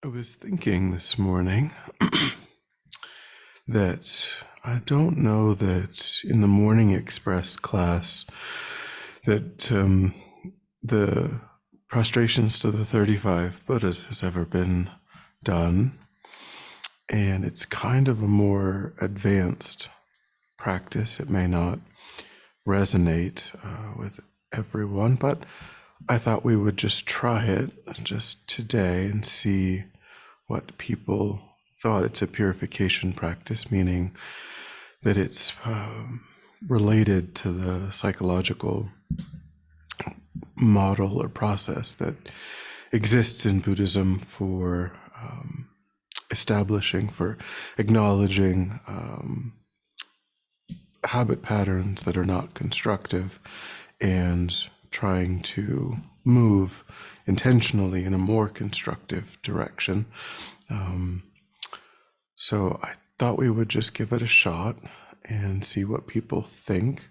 I was thinking this morning that I don't know that in the Morning Express class that the Prostrations to the 35 Buddhas has ever been done. And it's kind of a more advanced practice. It may not resonate with everyone, but I thought we would just try it just today and see what people thought. It's a purification practice, meaning that it's related to the psychological model or process that exists in Buddhism for establishing, for acknowledging habit patterns that are not constructive and trying to move intentionally in a more constructive direction. So I thought we would just give it a shot and see what people think.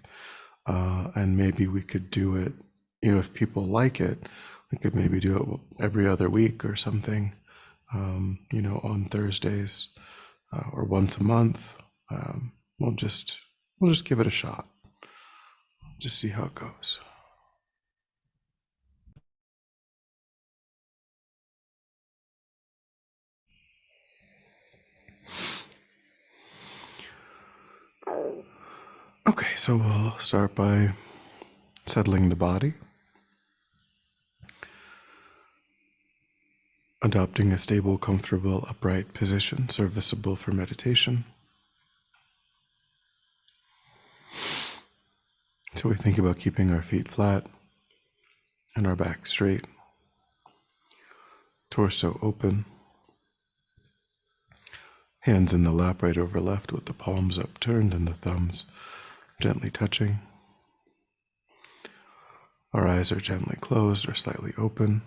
And maybe we could do it, if people like it, we could maybe do it every other week or something, on Thursdays or once a month. We'll just give it a shot. Just see how it goes. Okay, so we'll start by settling the body, adopting a stable, comfortable, upright position, serviceable for meditation. So we think about keeping our feet flat and our back straight, torso open, hands in the lap right over left with the palms upturned and the thumbs gently touching. Our eyes are gently closed or slightly open,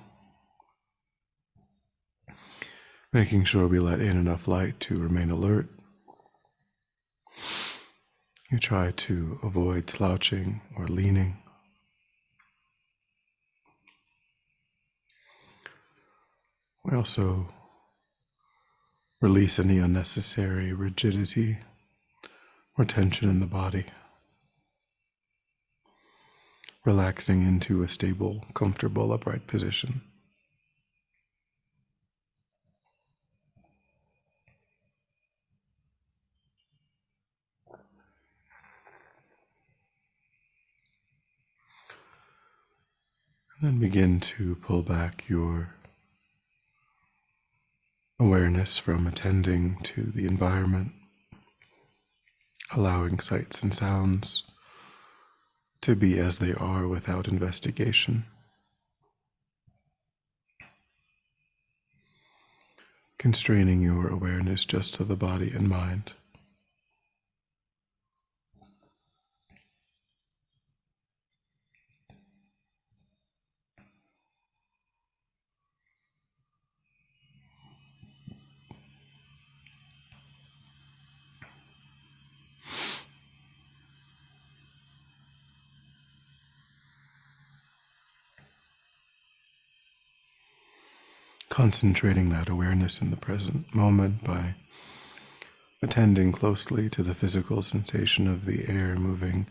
making sure we let in enough light to remain alert. You try to avoid slouching or leaning. We also release any unnecessary rigidity or tension in the body, relaxing into a stable, comfortable, upright position. And then begin to pull back your awareness from attending to the environment, allowing sights and sounds to be as they are without investigation. Constraining your awareness just to the body and mind. Concentrating that awareness in the present moment by attending closely to the physical sensation of the air moving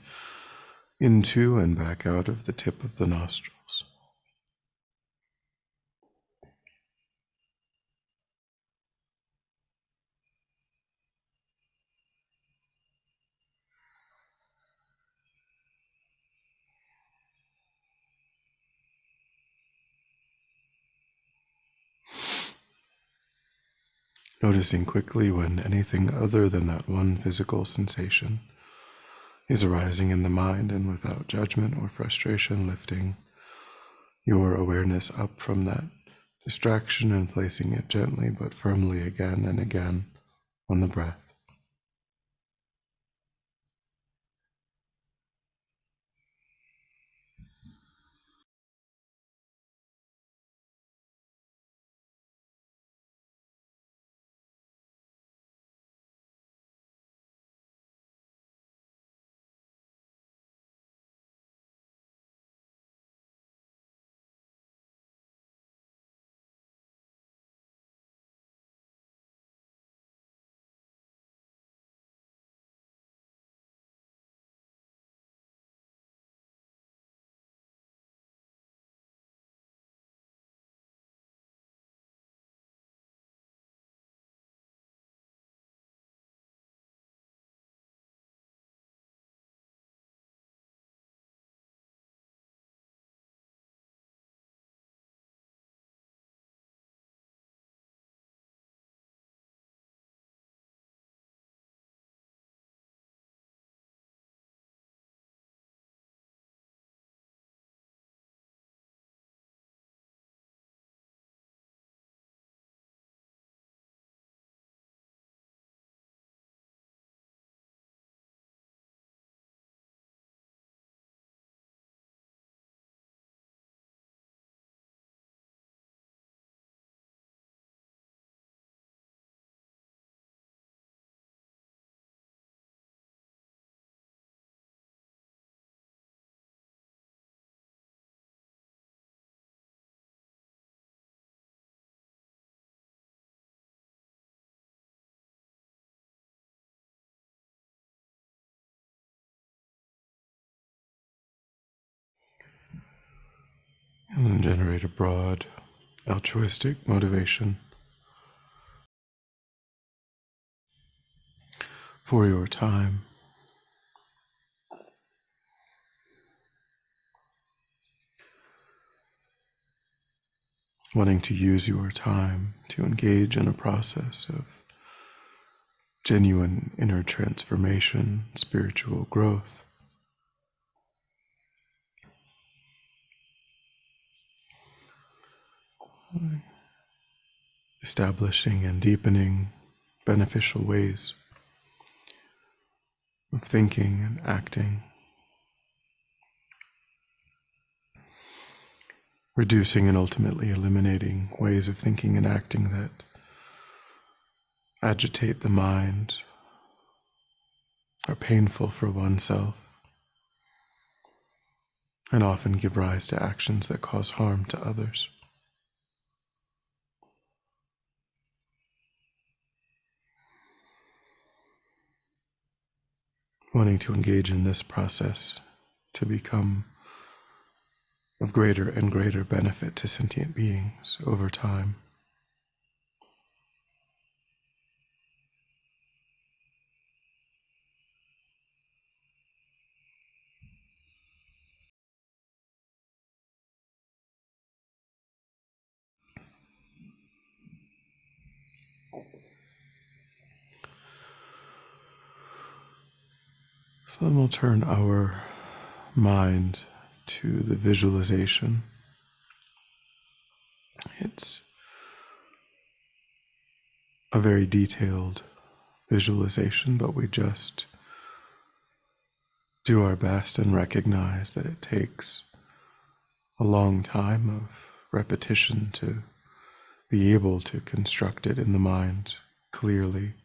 into and back out of the tip of the nostrils. Noticing quickly when anything other than that one physical sensation is arising in the mind, and without judgment or frustration, lifting your awareness up from that distraction and placing it gently but firmly again and again on the breath. And then generate a broad, altruistic motivation for your time. Wanting to use your time to engage in a process of genuine inner transformation, spiritual growth. Establishing and deepening beneficial ways of thinking and acting. Reducing and ultimately eliminating ways of thinking and acting that agitate the mind, are painful for oneself, and often give rise to actions that cause harm to others. Wanting to engage in this process to become of greater and greater benefit to sentient beings over time. So then we'll turn our mind to the visualization. It's a very detailed visualization, but we just do our best and recognize that it takes a long time of repetition to be able to construct it in the mind clearly.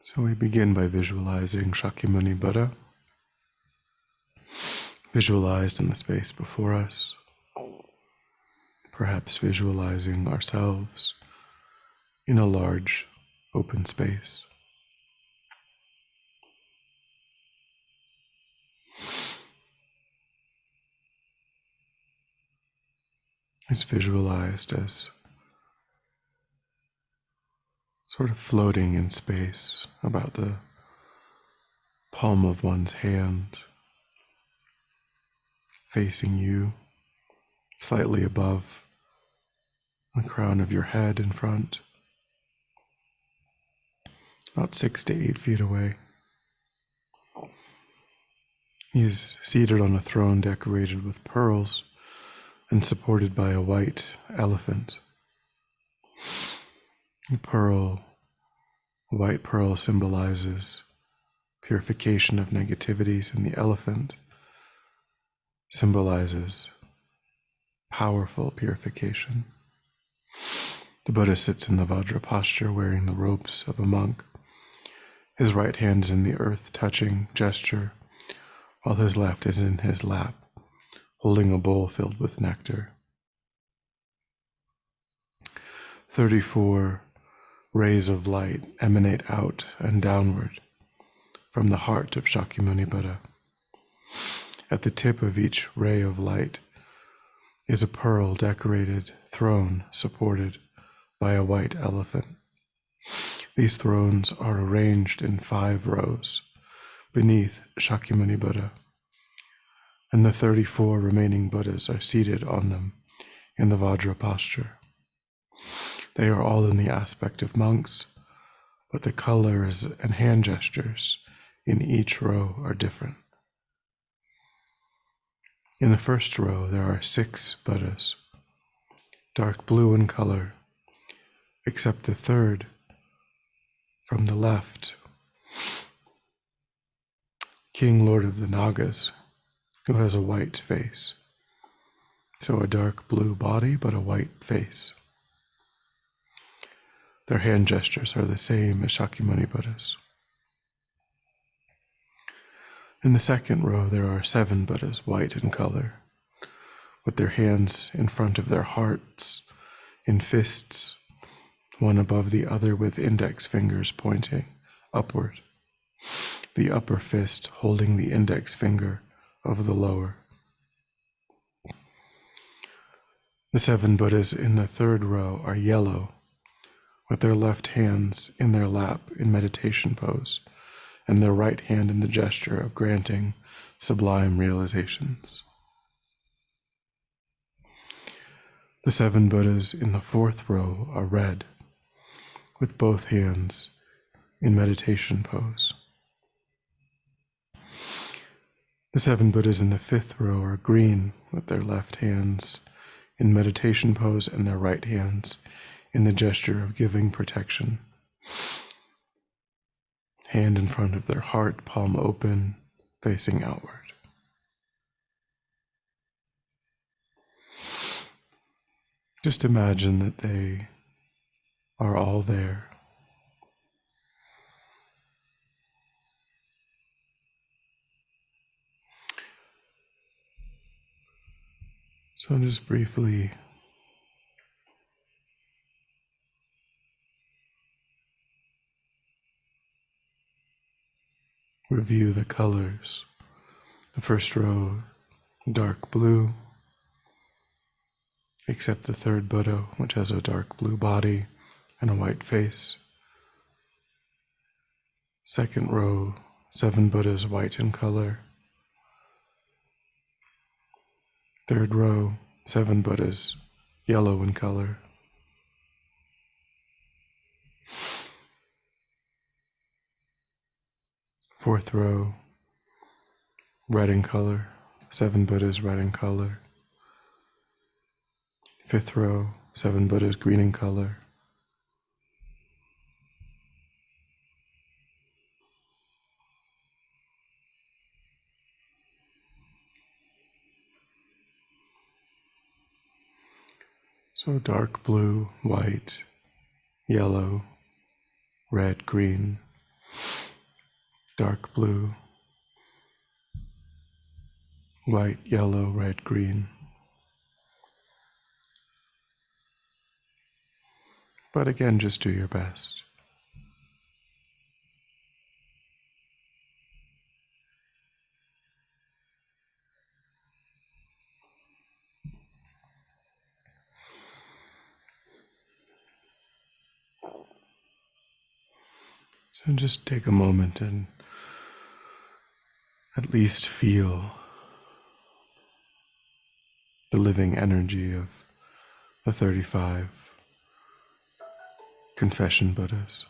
So we begin by visualizing Shakyamuni Buddha, visualized in the space before us, perhaps visualizing ourselves in a large open space. Is visualized as sort of floating in space about the palm of one's hand, facing you, slightly above the crown of your head in front, about 6 to 8 feet away. He is seated on a throne decorated with pearls and supported by a white elephant. A white pearl symbolizes purification of negativities, and the elephant symbolizes powerful purification. The Buddha sits in the Vajra posture wearing the robes of a monk. His right hand is in the earth-touching gesture, while his left is in his lap, holding a bowl filled with nectar. 34 rays of light emanate out and downward from the heart of Shakyamuni Buddha. At the tip of each ray of light is a pearl-decorated throne supported by a white elephant. These thrones are arranged in 5 rows beneath Shakyamuni Buddha, and the 34 remaining Buddhas are seated on them in the Vajra posture. They are all in the aspect of monks, but the colors and hand gestures in each row are different. In the first row, there are 6 Buddhas, dark blue in color, except the third from the left, King Lord of the Nagas, who has a white face. So a dark blue body, but a white face. Their hand gestures are the same as Shakyamuni Buddha's. In the second row, there are 7 Buddhas, white in color, with their hands in front of their hearts, in fists, one above the other with index fingers pointing upward, the upper fist holding the index finger of the lower. The 7 Buddhas in the 3rd row are yellow, with their left hands in their lap in meditation pose, and their right hand in the gesture of granting sublime realizations. The 7 Buddhas in the 4th row are red, with both hands in meditation pose. The 7 Buddhas in the 5th row are green, with their left hands in meditation pose and their right hands in the gesture of giving protection. Hand in front of their heart, palm open, facing outward. Just imagine that they are all there. So just briefly review the colors. The first row, dark blue, except the 3rd Buddha, which has a dark blue body and a white face. Second row, 7 Buddhas white in color. Third row, 7 Buddhas yellow in color. Fourth row, red in color, 7 Buddhas red in color. Fifth row, 7 Buddhas green in color. So dark blue, white, yellow, red, green, dark blue, white, yellow, red, green. But again, just do your best. So just take a moment and at least feel the living energy of the 35 confession Buddhas.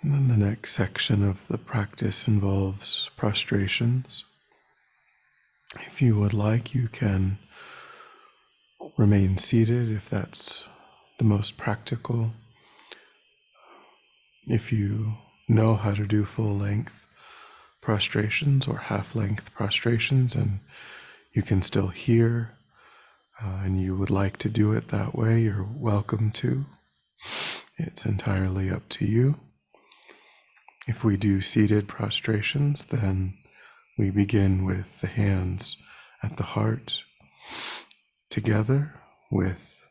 And then the next section of the practice involves prostrations. If you would like, you can remain seated if that's the most practical. If you know how to do full-length prostrations or half-length prostrations and you can still hear and you would like to do it that way, you're welcome to. It's entirely up to you. If we do seated prostrations, then we begin with the hands at the heart together with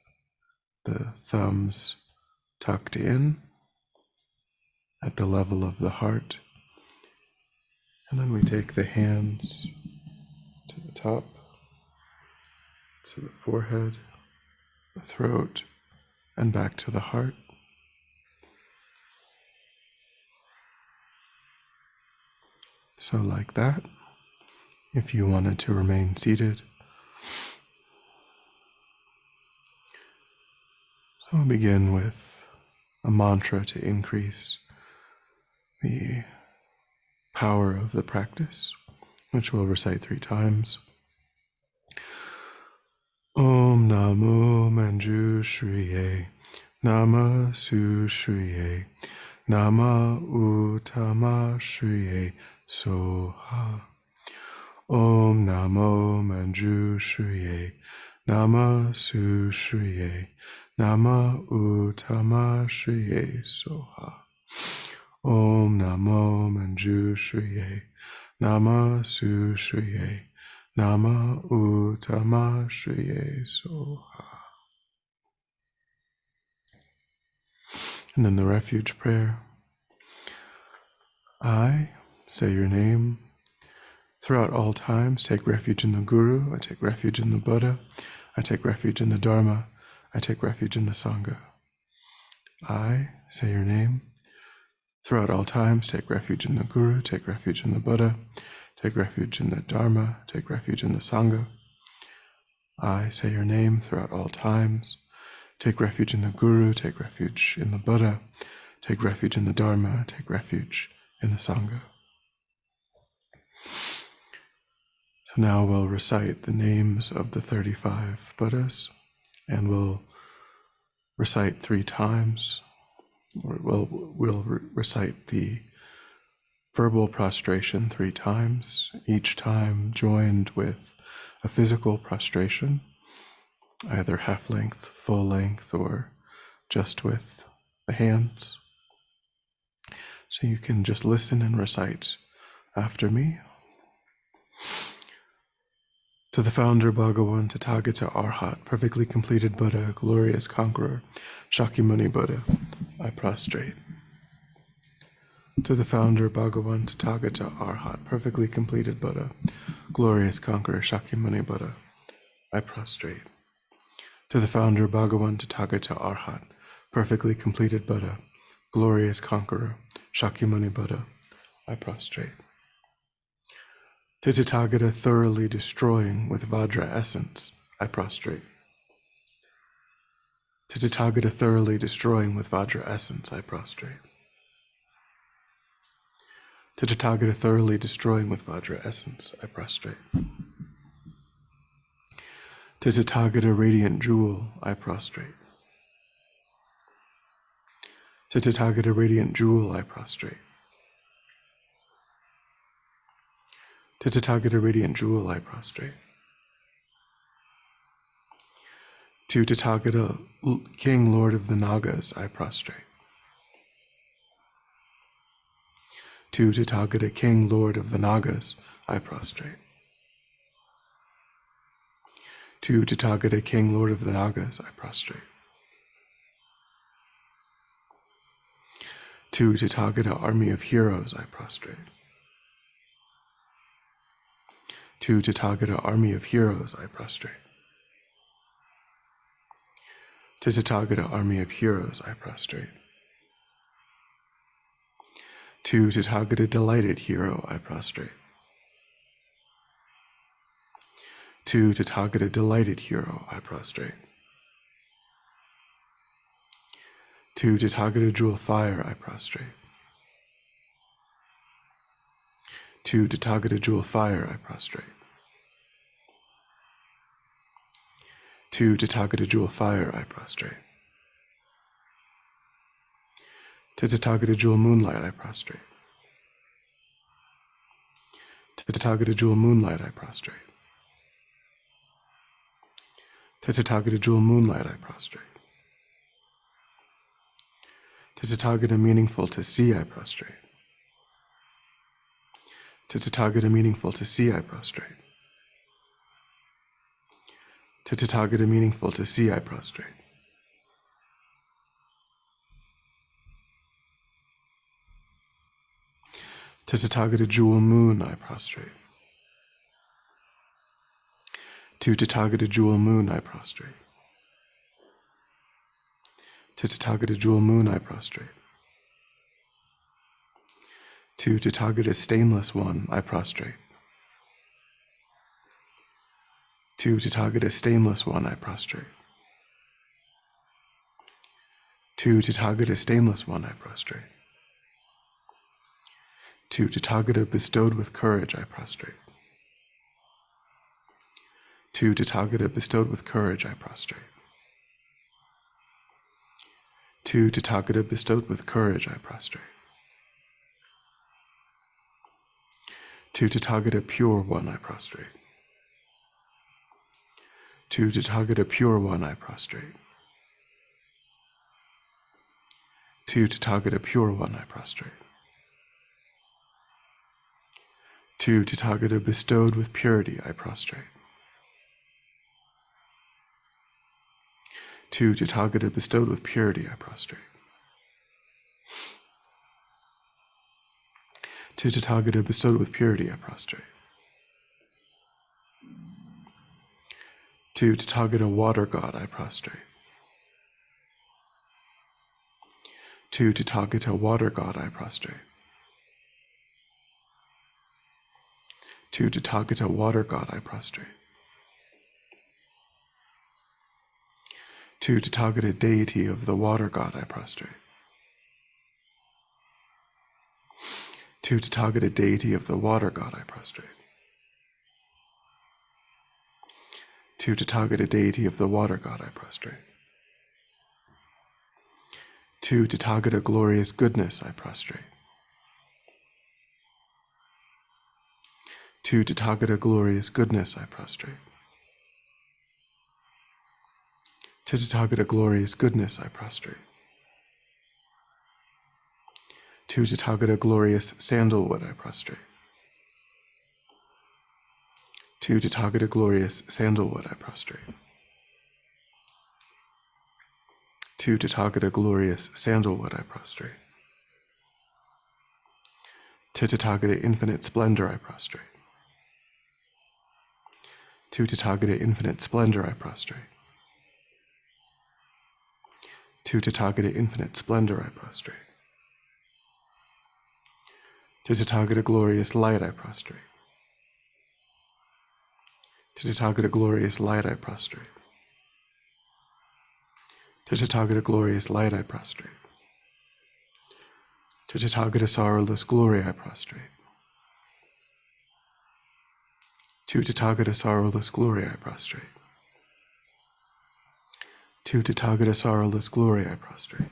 the thumbs tucked in at the level of the heart. And then we take the hands to the top, to the forehead, the throat, and back to the heart. So like that, if you wanted to remain seated. So we'll begin with a mantra to increase the power of the practice, which we'll recite 3 times. Om Namo Manjushriye, Nama Sushriye, Nama Uttama Shriye Soha. Om Namo Manjushriye, Nama Sushriye, Nama Uttama Shriye Soha. Om Namo Manjushriye, Nama Sushriye, Nama Uttama Shriye Soha. And then the refuge prayer. I say your name. Throughout all times, take refuge in the Guru. I take refuge in the Buddha. I take refuge in the Dharma. I take refuge in the Sangha. I say your name. Throughout all times, take refuge in the Guru. Take refuge in the Buddha. Take refuge in the Dharma. Take refuge in the Sangha. I say your name throughout all times. Take refuge in the Guru. Take refuge in the Buddha. Take refuge in the Dharma. Take refuge in the Sangha. So now we'll recite the names of the 35 Buddhas, and we'll recite 3 times. We'll recite the verbal prostration 3 times, each time joined with a physical prostration, either half length, full length, or just with the hands. So you can just listen and recite after me. To the founder, Bhagavan, Tathagata, Arhat, perfectly completed Buddha, glorious conqueror, Shakyamuni Buddha, I prostrate. To the founder, Bhagavan, Tathagata, Arhat, perfectly completed Buddha, glorious conqueror, Shakyamuni Buddha, I prostrate. To the founder, Bhagavan, Tathagata, Arhat, perfectly completed Buddha, glorious conqueror, Shakyamuni Buddha, I prostrate. To Tathagata, thoroughly destroying with Vajra essence, I prostrate. To Tathagata, thoroughly destroying with Vajra essence, I prostrate. To Tathagata, thoroughly destroying with Vajra essence, I prostrate. To Tathagata, radiant jewel, I prostrate. To Tathagata, radiant jewel, I prostrate. To Tathagata, radiant jewel, I prostrate. To Tathagata, King Lord of the Nagas, I prostrate. To Tathagata, King Lord of the Nagas, I prostrate. To Tathagata, King Lord of the Nagas, I prostrate. To Tathagata, army of heroes, I prostrate. To Tathagata, army of heroes, I prostrate. To Tathagata, army of heroes, I prostrate. To Tathagata, delighted hero, I prostrate. To Tathagata, delighted hero, I prostrate. To Tathagata, jewel fire, I prostrate. To Tathagata, jewel fire, I prostrate. To Tathagata, jewel fire, I prostrate. To Tathagata, jewel moonlight, I prostrate. To Tathagata, jewel moonlight, I prostrate. To Tathagata, jewel moonlight, I prostrate. To Tathagata, meaningful to see, I prostrate. To Tathagata, meaningful to see, I prostrate. To Tathagata, meaningful to see, I prostrate. To Tathagata, jewel moon, I prostrate. To Tathagata, jewel moon, I prostrate. To Tathagata, jewel moon, I prostrate. To Tathagata Stainless One, I prostrate. To Tathagata Stainless One, I prostrate. To Tathagata Stainless One, I prostrate. To Tathagata Bestowed with Courage, I prostrate. To Tathagata Bestowed with Courage, I prostrate. To Tathagata Bestowed with Courage, I prostrate. To Tathagata Pure One, I prostrate. To Tathagata Pure One, I prostrate. To Tathagata Pure One, I prostrate. To Tathagata Bestowed with Purity, I prostrate. To Tathagata Bestowed with Purity, I prostrate. To Tathagata Bestowed with Purity, I prostrate. To Tathagata Water God, I prostrate. To Tathagata Water God, I prostrate. To Tathagata Water God, I prostrate. To Tathagata Deity of the Water God, I prostrate. To Tathagata Deity of the Water God, I prostrate. To Tathagata Deity of the Water God, I prostrate. To Tathagata Glorious Goodness, I prostrate. To Tathagata Glorious Goodness, I prostrate. To Tathagata Glorious Goodness, I prostrate. To Tathagata Glorious Sandalwood, I prostrate. To Tathagata Glorious Sandalwood, I prostrate. To Tathagata Glorious Sandalwood, I prostrate. To Tathagata Infinite Splendor, I prostrate. To Tathagata Infinite Splendor, I prostrate. To Tathagata Infinite Splendor, I prostrate. To Tathagata Glorious Light, I prostrate. To Tathagata Glorious Light, I prostrate. To Tathagata Glorious Light, I prostrate. To Tathagata Sorrowless Glory, I prostrate. To Tathagata Sorrowless Glory, I prostrate. To Tathagata Sorrowless Glory, I prostrate.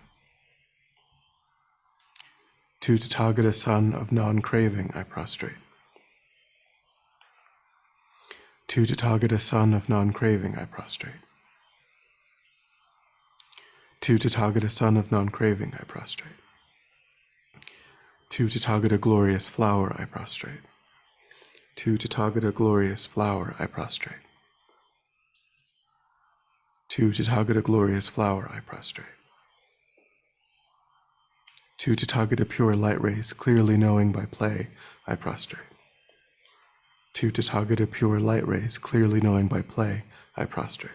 To Tathagata Son of Non-Craving, I prostrate. To Tathagata Son of Non-Craving, I prostrate. To Tathagata Son of Non-Craving, I prostrate. To Tathagata Glorious Flower, I prostrate. To Tathagata Glorious Flower, I prostrate. To Tathagata Glorious Flower, I prostrate. To Tathagata Pure Light Rays, clearly knowing by play, I prostrate. To Tathagata Pure Light Rays, clearly knowing by play, I prostrate.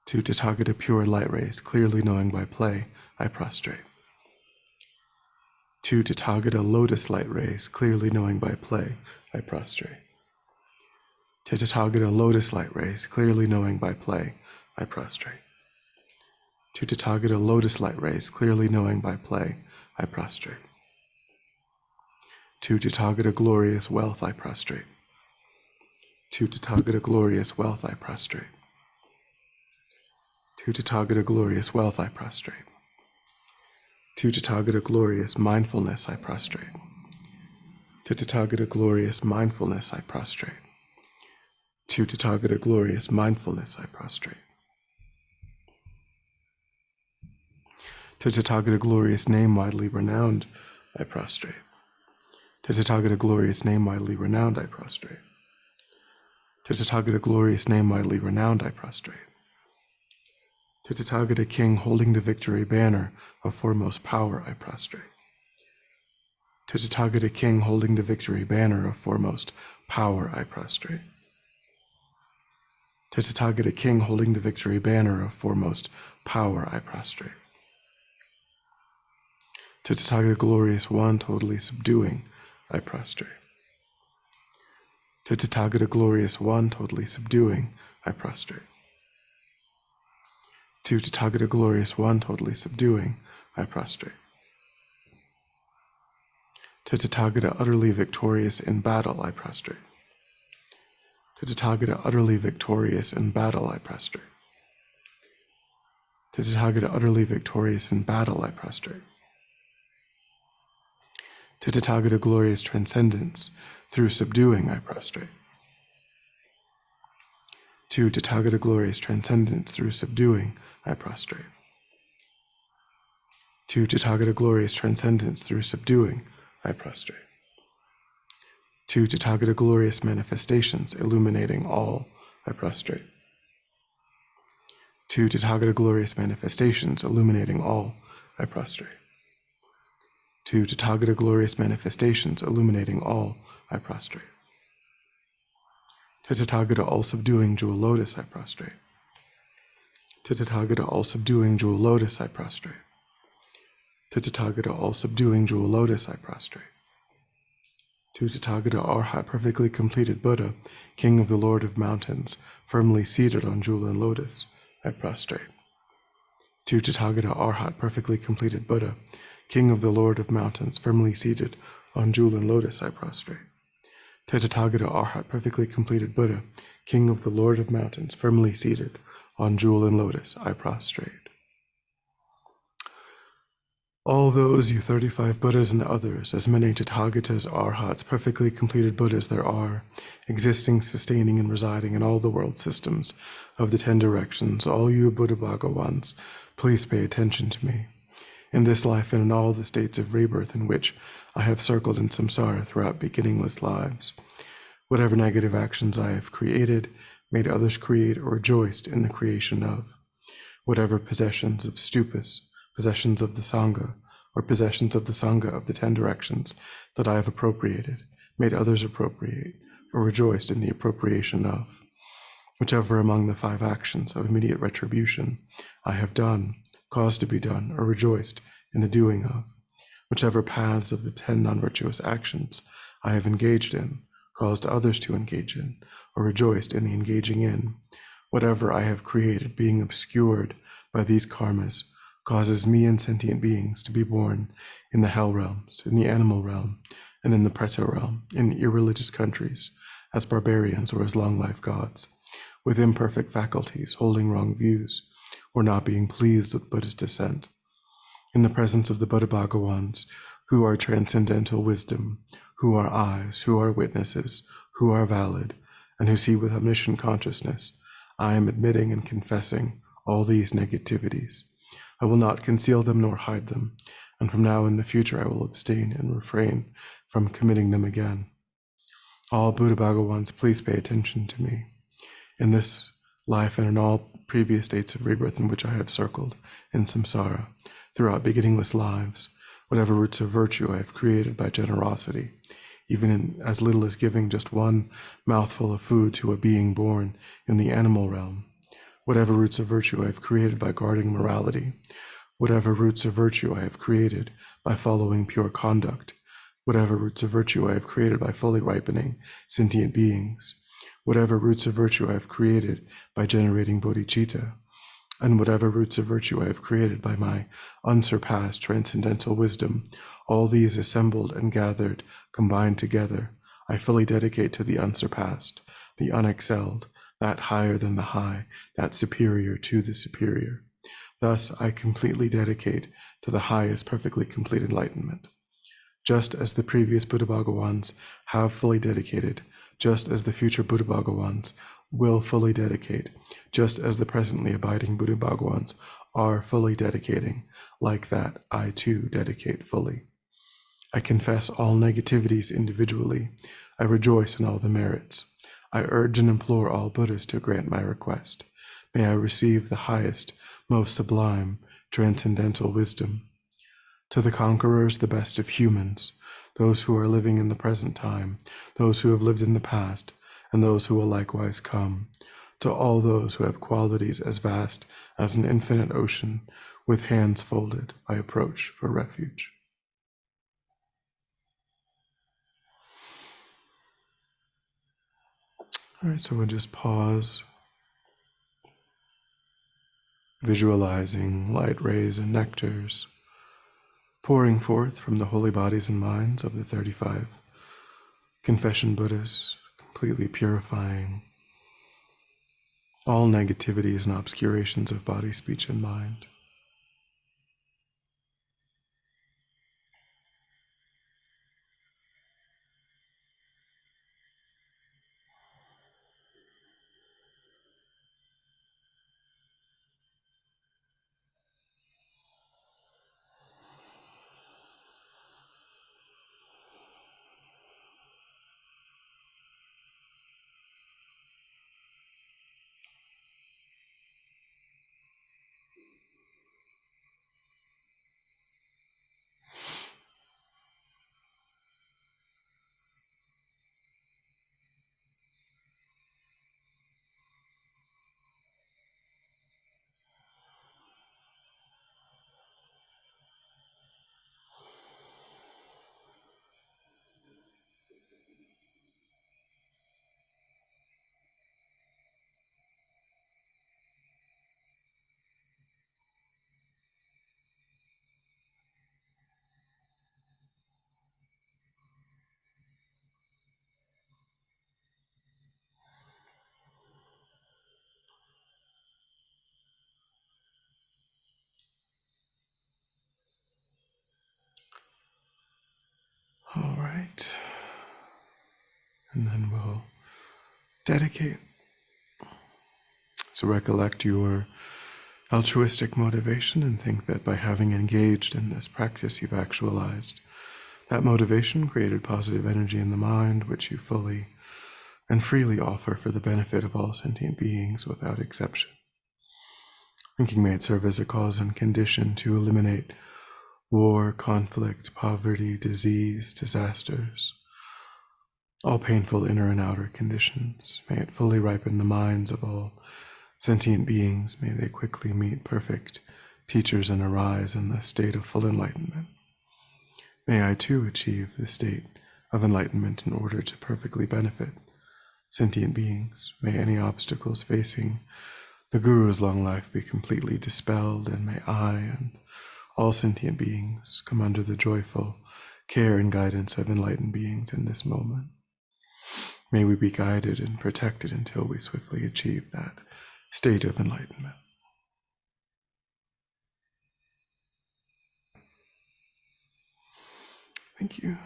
To Tathagata Pure Light Rays, clearly knowing by play, I prostrate. To Tathagata Lotus Light Rays, clearly knowing by play, I prostrate. To Tathagata Lotus Light Rays, clearly knowing by play, I prostrate. To Tathagata Lotus Light Rays, clearly knowing by play, I prostrate. To Tathagata Glorious Wealth, I prostrate. To Tathagata Glorious Wealth, I prostrate. To Tathagata Glorious Wealth, I prostrate. To Tathagata Glorious Mindfulness, I prostrate. To Tathagata Glorious Mindfulness, I prostrate. To Tathagata Glorious Mindfulness, I prostrate. To Tathagata Glorious Name widely renowned, I prostrate. To Tathagata Glorious Name widely renowned, I prostrate. To Tathagata Glorious Name widely renowned, I prostrate. To Tathagata King holding the victory banner of foremost power, I prostrate. To Tathagata King holding the victory banner of foremost power, I prostrate. To Tathagata King holding the victory banner of foremost power, I prostrate. To Tathagata Glorious One, totally subduing, I prostrate. To Tathagata Glorious One, totally subduing, I prostrate. To Tathagata Glorious One, totally subduing, I prostrate. To Tathagata utterly victorious in battle, I prostrate. To Tathagata utterly victorious in battle, I prostrate. To Tathagata utterly victorious in battle, I prostrate. To Tathagata glorious transcendence through subduing, I prostrate. To Tathagata glorious transcendence through subduing, I prostrate. To Tathagata glorious transcendence through subduing, I prostrate. To Tathagata glorious manifestations illuminating all, I prostrate. To Tathagata glorious manifestations illuminating all, I prostrate. To Tathagata glorious manifestations illuminating all, I prostrate. To Tathagata all subduing jewel lotus, I prostrate. To Tathagata all subduing jewel lotus, I prostrate. To Tathagata all subduing jewel lotus, I prostrate. To Tathagata Arhat perfectly completed Buddha, King of the Lord of Mountains, firmly seated on jewel and lotus, I prostrate. To Tathagata Arhat perfectly completed Buddha, King of the Lord of Mountains, firmly seated on jewel and lotus, I prostrate. To Tathagata Arhat perfectly completed Buddha, King of the Lord of Mountains, firmly seated on jewel and lotus, I prostrate. All those, you 35 Buddhas and others, as many Tathagatas, Arhats, perfectly completed Buddhas there are, existing, sustaining, and residing in all the world systems of the 10 directions, all you Buddha Bhagawans, please pay attention to me. In this life and in all the states of rebirth in which I have circled in samsara throughout beginningless lives, whatever negative actions I have created, made others create, or rejoiced in the creation of, whatever possessions of stupas, possessions of the Sangha, or possessions of the Sangha of the 10 directions that I have appropriated, made others appropriate, or rejoiced in the appropriation of, whichever among the 5 actions of immediate retribution I have done, caused to be done, or rejoiced in the doing of, whichever paths of the 10 non-virtuous actions I have engaged in, caused others to engage in, or rejoiced in the engaging in, whatever I have created being obscured by these karmas, causes me and sentient beings to be born in the hell realms, in the animal realm, and in the preto realm, in irreligious countries, as barbarians or as long-life gods, with imperfect faculties, holding wrong views, or not being pleased with Buddha's descent. In the presence of the Buddha Bhagawans, who are transcendental wisdom, who are eyes, who are witnesses, who are valid, and who see with omniscient consciousness, I am admitting and confessing all these negativities. I will not conceal them nor hide them, and from now in the future I will abstain and refrain from committing them again. All Buddha Bhagawans, please pay attention to me. In this life and in all previous states of rebirth in which I have circled in samsara, throughout beginningless lives, whatever roots of virtue I have created by generosity, even in as little as giving just one mouthful of food to a being born in the animal realm, whatever roots of virtue I have created by guarding morality, whatever roots of virtue I have created by following pure conduct, whatever roots of virtue I have created by fully ripening sentient beings, whatever roots of virtue I have created by generating bodhicitta, and whatever roots of virtue I have created by my unsurpassed transcendental wisdom, all these assembled and gathered, combined together, I fully dedicate to the unsurpassed, the unexcelled, that higher than the high, that superior to the superior. Thus, I completely dedicate to the highest perfectly complete enlightenment. Just as the previous Buddha Bhagawans have fully dedicated, just as the future Buddha Bhagawans will fully dedicate, just as the presently abiding Buddha Bhagawans are fully dedicating, like that, I too dedicate fully. I confess all negativities individually. I rejoice in all the merits. I urge and implore all Buddhas to grant my request. May I receive the highest, most sublime, transcendental wisdom. To the conquerors, the best of humans, those who are living in the present time, those who have lived in the past, and those who will likewise come, to all those who have qualities as vast as an infinite ocean, with hands folded, I approach for refuge. All right, so we'll just pause, visualizing light rays and nectars pouring forth from the holy bodies and minds of the 35 confession Buddhas, completely purifying all negativities and obscurations of body, speech, and mind. All right, and then we'll dedicate. So recollect your altruistic motivation and think that by having engaged in this practice, you've actualized that motivation, created positive energy in the mind, which you fully and freely offer for the benefit of all sentient beings without exception. Thinking may it serve as a cause and condition to eliminate war, conflict, poverty, disease, disasters, all painful inner and outer conditions. May it fully ripen the minds of all sentient beings. May they quickly meet perfect teachers and arise in the state of full enlightenment. May I too achieve the state of enlightenment in order to perfectly benefit sentient beings. May any obstacles facing the Guru's long life be completely dispelled, and may I and all sentient beings come under the joyful care and guidance of enlightened beings in this moment. May we be guided and protected until we swiftly achieve that state of enlightenment. Thank you.